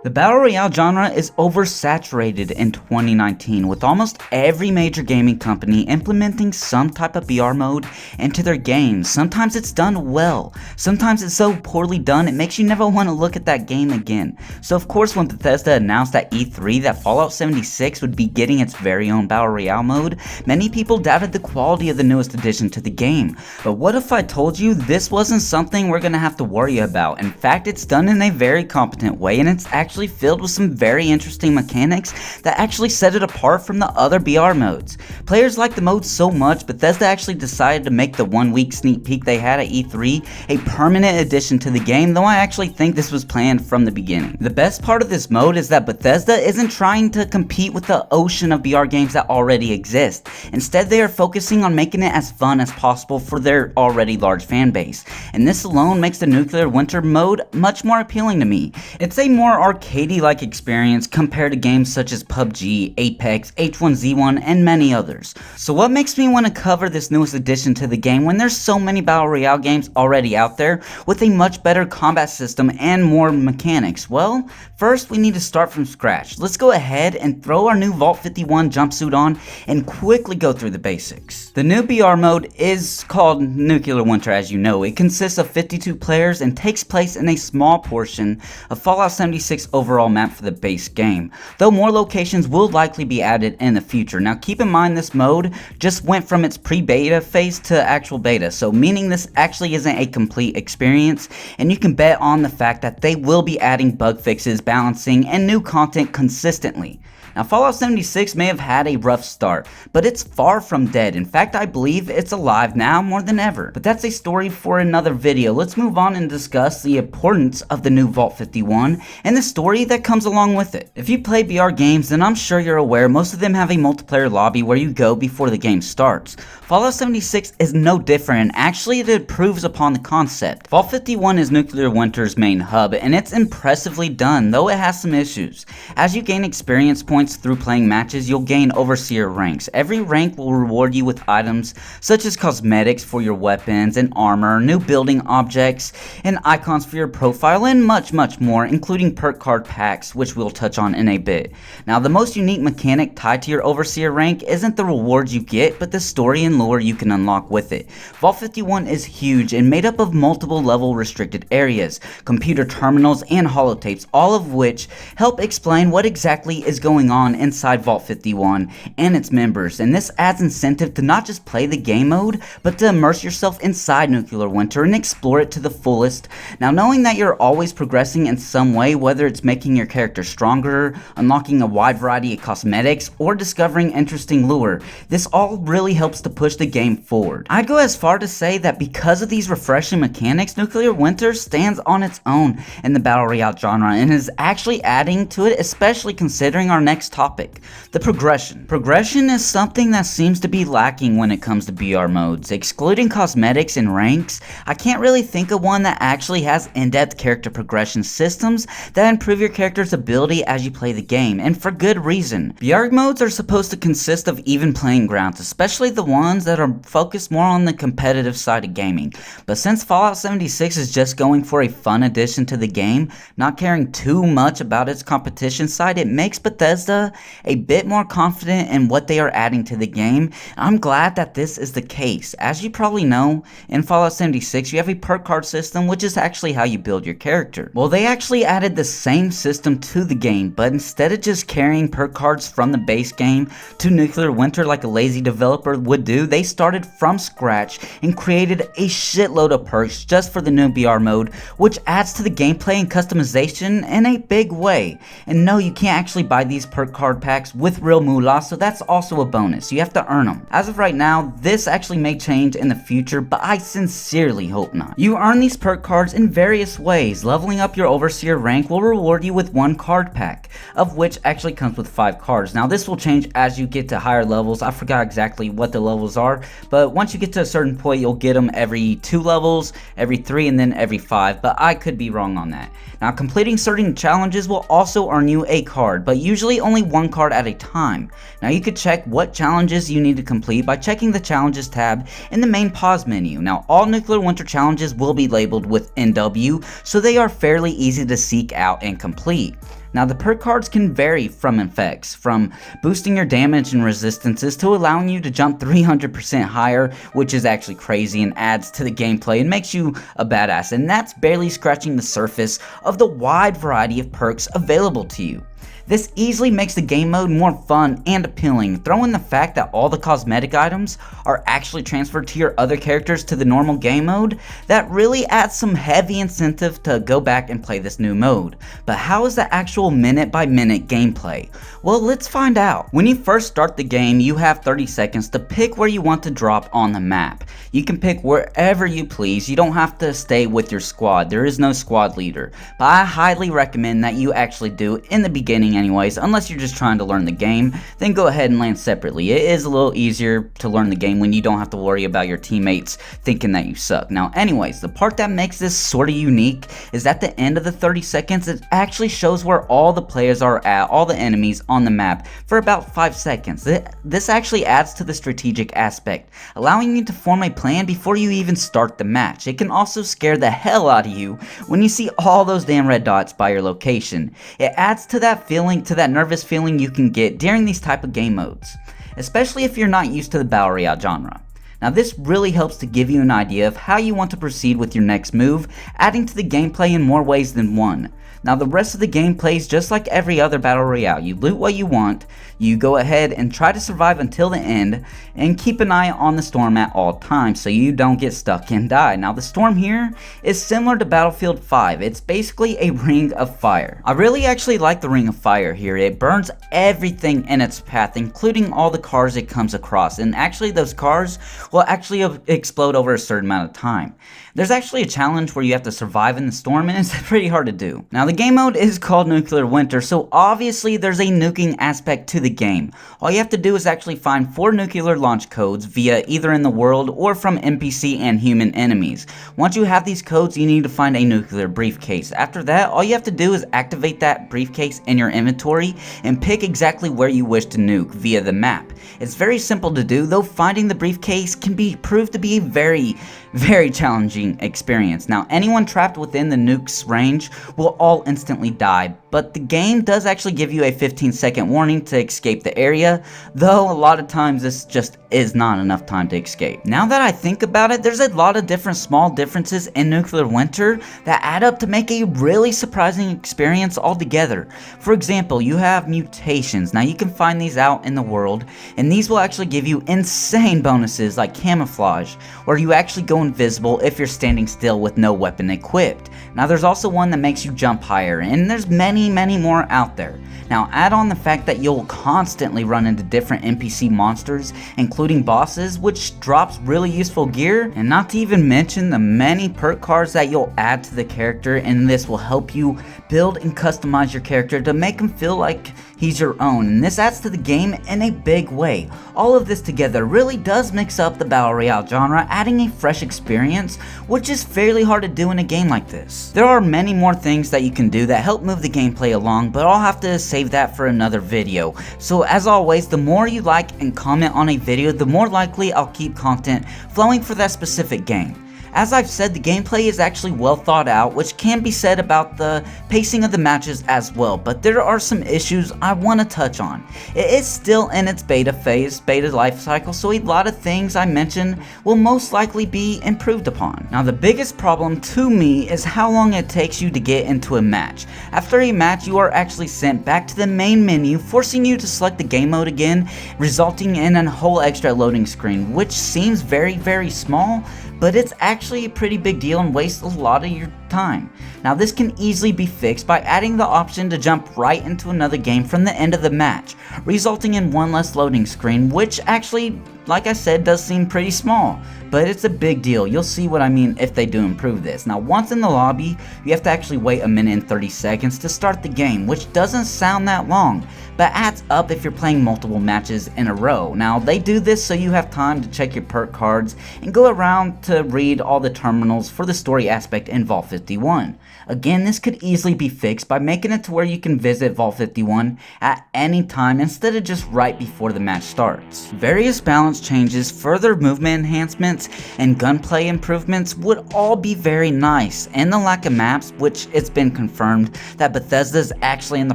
The Battle Royale genre is oversaturated in 2019, with almost every major gaming company implementing some type of BR mode into their games. Sometimes it's done well, sometimes it's so poorly done it makes you never want to look at that game again. So of course when Bethesda announced at E3 that Fallout 76 would be getting its very own Battle Royale mode, many people doubted the quality of the newest addition to the game. But what if I told you this wasn't something we're gonna have to worry about? In fact, it's done in a very competent way, and it's actually filled with some very interesting mechanics that actually set it apart from the other BR modes. Players like the mode so much, Bethesda actually decided to make the 1 week sneak peek they had at E3 a permanent addition to the game, though I actually think this was planned from the beginning. The best part of this mode is that Bethesda isn't trying to compete with the ocean of BR games that already exist. Instead, they are focusing on making it as fun as possible for their already large fan base. And this alone makes the Nuclear Winter mode much more appealing to me. It's a more arcadey-like experience compared to games such as PUBG, Apex, H1Z1, and many others. So what makes me want to cover this newest addition to the game when there's so many Battle Royale games already out there with a much better combat system and more mechanics? Well, first we need to start from scratch. Let's go ahead and throw our new Vault 51 jumpsuit on and quickly go through the basics. The new BR mode is called Nuclear Winter, as you know. It consists of 52 players and takes place in a small portion of Fallout 76 overall map for the base game, though more locations will likely be added in the future. Now keep in mind this mode just went from its pre-beta phase to actual beta, so meaning this actually isn't a complete experience, and you can bet on the fact that they will be adding bug fixes, balancing, and new content consistently. Now Fallout 76 may have had a rough start, but it's far from dead. In fact, I believe it's alive now more than ever. But that's a story for another video. Let's move on and discuss the importance of the new Vault 51 and the story that comes along with it. If you play BR games, then I'm sure you're aware most of them have a multiplayer lobby where you go before the game starts. Fallout 76 is no different, and actually it improves upon the concept. Vault 51 is Nuclear Winter's main hub, and it's impressively done, though it has some issues. As you gain experience points through playing matches, you'll gain Overseer ranks. Every rank will reward you with items such as cosmetics for your weapons and armor, new building objects, and icons for your profile, and much more, including perk card packs, which we'll touch on in a bit. Now, the most unique mechanic tied to your Overseer rank isn't the rewards you get, but the story and lore you can unlock with it. Vault 51 is huge and made up of multiple level restricted areas, computer terminals, and holotapes, all of which help explain what exactly is going on inside Vault 51 and its members, and this adds incentive to not just play the game mode, but to immerse yourself inside Nuclear Winter and explore it to the fullest. Now, knowing that you're always progressing in some way, whether it's making your character stronger, unlocking a wide variety of cosmetics, or discovering interesting lure, this all really helps to push the game forward. I'd go as far to say that because of these refreshing mechanics, Nuclear Winter stands on its own in the Battle Royale genre and is actually adding to it, especially considering our next topic, the progression. Progression is something that seems to be lacking when it comes to BR modes. Excluding cosmetics and ranks, I can't really think of one that actually has in-depth character progression systems that improve your character's ability as you play the game, and for good reason. BR modes are supposed to consist of even playing grounds, especially the ones that are focused more on the competitive side of gaming. But since Fallout 76 is just going for a fun addition to the game, not caring too much about its competition side, it makes Bethesda a bit more confident in what they are adding to the game. I'm glad that this is the case. As you probably know, in Fallout 76 you have a perk card system, which is actually how you build your character. Well, they actually added the same system to the game, but instead of just carrying perk cards from the base game to Nuclear Winter like a lazy developer would do, they started from scratch and created a shitload of perks just for the new BR mode, which adds to the gameplay and customization in a big way. And no, you can't actually buy these perk card packs with real moolah, so that's also a bonus. You have to earn them. As of right now, this actually may change in the future, but I sincerely hope not. You earn these perk cards in various ways. Leveling up your Overseer rank will reward you with one card pack, of which actually comes with 5 cards. Now this will change as you get to higher levels. I forgot exactly what the levels are, but once you get to a certain point, you'll get them every 2 levels, every 3, and then every 5, but I could be wrong on that. Now completing certain challenges will also earn you a card, but usually only one card at a time. Now you could check what challenges you need to complete by checking the challenges tab in the main pause menu. Now all Nuclear Winter challenges will be labeled with NW, so they are fairly easy to seek out and complete. Now the perk cards can vary from effects, from boosting your damage and resistances to allowing you to jump 300% higher, which is actually crazy and adds to the gameplay and makes you a badass, and that's barely scratching the surface of the wide variety of perks available to you. This easily makes the game mode more fun and appealing. Throw in the fact that all the cosmetic items are actually transferred to your other characters to the normal game mode, that really adds some heavy incentive to go back and play this new mode. But how is the actual minute by minute gameplay? Well, let's find out. When you first start the game, you have 30 seconds to pick where you want to drop on the map. You can pick wherever you please. You don't have to stay with your squad. There is no squad leader. But I highly recommend that you actually do in the beginning anyways, unless you're just trying to learn the game, then go ahead and land separately. It is a little easier to learn the game when you don't have to worry about your teammates thinking that you suck. Now anyways, the part that makes this sort of unique is at the end of the 30 seconds, it actually shows where all the players are at, all the enemies on the map for about 5 seconds. This actually adds to the strategic aspect, allowing you to form a plan before you even start the match. It can also scare the hell out of you when you see all those damn red dots by your location. It adds to that feeling, to that nervous feeling you can get during these type of game modes, especially if you're not used to the Battle Royale genre. Now this really helps to give you an idea of how you want to proceed with your next move, adding to the gameplay in more ways than one. Now the rest of the game plays just like every other Battle Royale. You loot what you want, you go ahead and try to survive until the end, and keep an eye on the storm at all times so you don't get stuck and die. Now the storm here is similar to Battlefield 5. It's basically a ring of fire. I really actually like the ring of fire here. It burns everything in its path, including all the cars it comes across, and actually those cars will actually explode over a certain amount of time. There's actually a challenge where you have to survive in the storm, and it's pretty hard to do. Now the game mode is called Nuclear Winter, so obviously there's a nuking aspect to the game. All you have to do is actually find 4 nuclear launch codes via either in the world or from NPC and human enemies. Once you have these codes, you need to find a nuclear briefcase. After that, all you have to do is activate that briefcase in your inventory and pick exactly where you wish to nuke via the map. It's very simple to do, though finding the briefcase can be proved to be a very challenging experience. Now anyone trapped within the nuke's range will all instantly die, but the game does actually give you a 15-second warning to escape the area, though a lot of times this just is not enough time to escape. Now that I think about it, there's a lot of different small differences in Nuclear Winter that add up to make a really surprising experience altogether. For example, you have mutations. Now you can find these out in the world, and these will actually give you insane bonuses like camouflage, or you actually go invisible if you're standing still with no weapon equipped. Now there's also one that makes you jump higher, and there's many more out there. Now add on the fact that you'll constantly run into different NPC monsters, including bosses, which drops really useful gear, and not to even mention the many perk cards that you'll add to the character, and this will help you build and customize your character to make him feel like he's your own, and this adds to the game in a big way. All of this together really does mix up the Battle Royale genre, adding a fresh experience, which is fairly hard to do in a game like this. There are many more things that you can do that help move the gameplay along, but I'll have to save that for another video. So as always, the more you like and comment on a video, the more likely I'll keep content flowing for that specific game. As I've said, the gameplay is actually well thought out, which can be said about the pacing of the matches as well, but there are some issues I want to touch on. It is still in its beta phase, beta life cycle, so a lot of things I mentioned will most likely be improved upon. Now the biggest problem to me is how long it takes you to get into a match. After a match, you are actually sent back to the main menu, forcing you to select the game mode again, resulting in a whole extra loading screen, which seems very small, but it's actually a pretty big deal and wastes a lot of your time. Now this can easily be fixed by adding the option to jump right into another game from the end of the match, resulting in one less loading screen, which actually, like I said, does seem pretty small, but it's a big deal. You'll see what I mean if they do improve this. Now once in the lobby, you have to actually wait a minute and 30 seconds to start the game, which doesn't sound that long, but adds up if you're playing multiple matches in a row. Now they do this so you have time to check your perk cards and go around to read all the terminals for the story aspect in Vault 51. Again, this could easily be fixed by making it to where you can visit Vault 51 at any time instead of just right before the match starts. Various balance changes, further movement enhancements, and gunplay improvements would all be very nice, and the lack of maps, which it's been confirmed that Bethesda is actually in the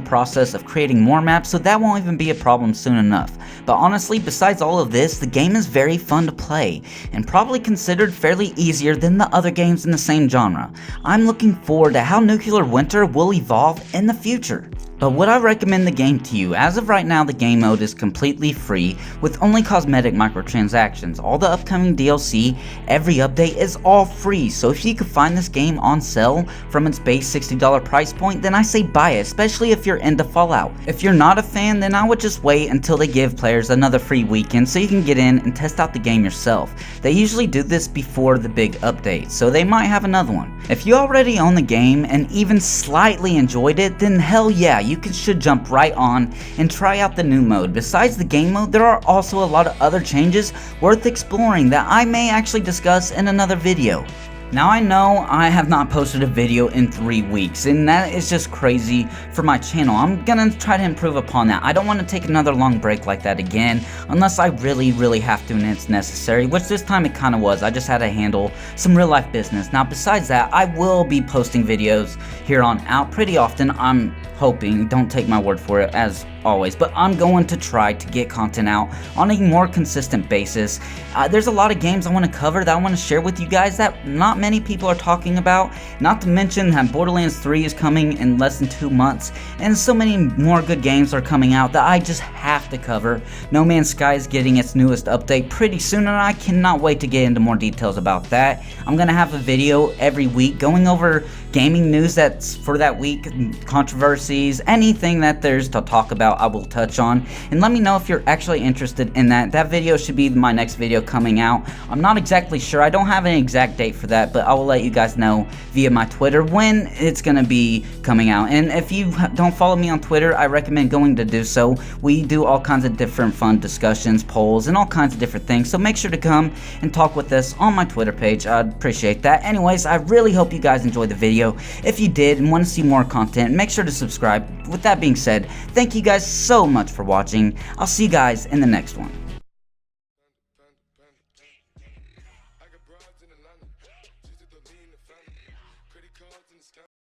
process of creating more maps, so that won't even be a problem soon enough. But honestly, besides all of this, the game is very fun to play, and probably considered fairly easier than the other games in the same genre. I'm looking forward to how Nuclear Winter will evolve in the future. But would I recommend the game to you? As of right now, the game mode is completely free with only cosmetic microtransactions. All the upcoming DLC, every update is all free, so if you could find this game on sale from its base $60 price point, then I say buy it, especially if you're into Fallout. If you're not a fan, then I would just wait until they give players another free weekend so you can get in and test out the game yourself. They usually do this before the big update, so they might have another one. If you already own the game and even slightly enjoyed it, then hell yeah, you should jump right on and try out the new mode. Besides the game mode, there are also a lot of other changes worth exploring that I may actually discuss in another video. Now I know I have not posted a video in 3 weeks, and that is just crazy for my channel. I'm gonna try to improve upon that. I don't want to take another long break like that again, unless I really have to and it's necessary, which this time it kind of was. I just had to handle some real life business. Now besides that, I will be posting videos here on out pretty often. I'm hoping, don't take my word for it as always, but I'm going to try to get content out on a more consistent basis. There's a lot of games I want to cover that I want to share with you guys that not many people are talking about, not to mention that Borderlands 3 is coming in less than 2 months, and so many more good games are coming out that I just have to cover. No Man's Sky is getting its newest update pretty soon, and I cannot wait to get into more details about that. I'm going to have a video every week going over gaming news that's for that week, controversies, anything that there's to talk about I will touch on, and let me know if you're actually interested in that. That video should be my next video coming out. I'm not exactly sure, I don't have an exact date for that, but I will let you guys know via my Twitter when it's gonna be coming out. And if you don't follow me on Twitter, I recommend going to do so. We do all kinds of different fun discussions, polls, and all kinds of different things, so make sure to come and talk with us on my Twitter page. I'd appreciate that. Anyways, I really hope you guys enjoyed the video. If you did and want to see more content, make sure to subscribe. With that being said, thank you guys so much for watching. I'll see you guys in the next one.